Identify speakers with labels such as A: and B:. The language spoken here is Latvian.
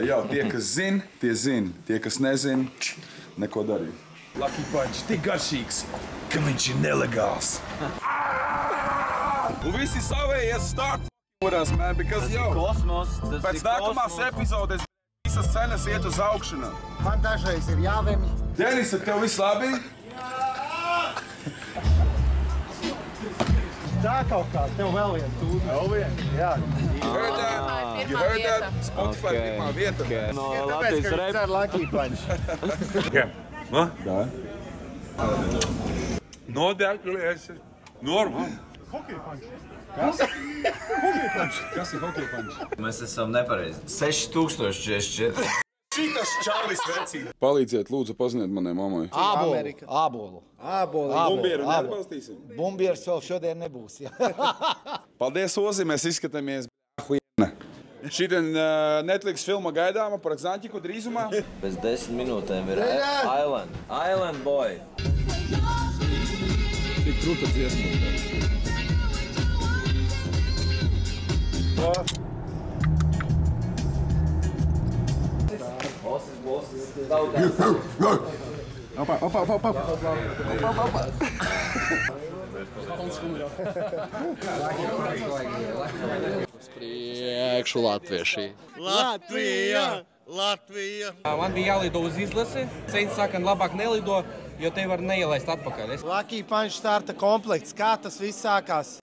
A: Jā, tie, kas zina, tie zina. Tie, kas nezina, neko darīt.
B: Lucky Punch tik garšīgs, ka viņš ir nelegāls.
A: Un visi savējies start with us, man, because,
C: Tas ir kosmos,
A: pēc nākamās epizodes visas cenas iet uz augšanu.
D: Man dažreiz ir jāvemj.
A: Denisa, tev viss labi?
D: Tā kaut kā, tev vēl viena tūda.
A: Vēl viena?
D: Jā.
A: You heard that? Spotify pirmā vieta.
C: No
D: Tāpēc,
C: Latvijas
D: ka viņš
C: rap.
D: ar Lucky Punch.
A: Da.
B: Nodēļ, normāli.
A: Kas ir hockey punch?
C: Mēs esam nepareizi. 6044.
A: Šitas Čārlis vecība. Palīdziet, lūdzu, paziniet manai mammai.
D: Ābolu.
A: Bumbieru neatbalstīsim?
D: Bumbieris vēl šodien nebūs, jā.
A: Paldies, Ozi, mēs izskatāmies huijana. Šitien Netflix filma gaidāma par Xantiku drīzumā.
C: Pēc 10 minūtēm ir Island Boy.
A: Tik krūta dziesma.
C: Bosses.
A: Opa.
D: Priekšu latvieši.
E: Latvija! Man bija jālido uz izlasi. Ceļš saka, labāk nelido, jo te var neielaist atpakaļ.
D: Lucky Punch starta komplekts. Kā tas viss sākās?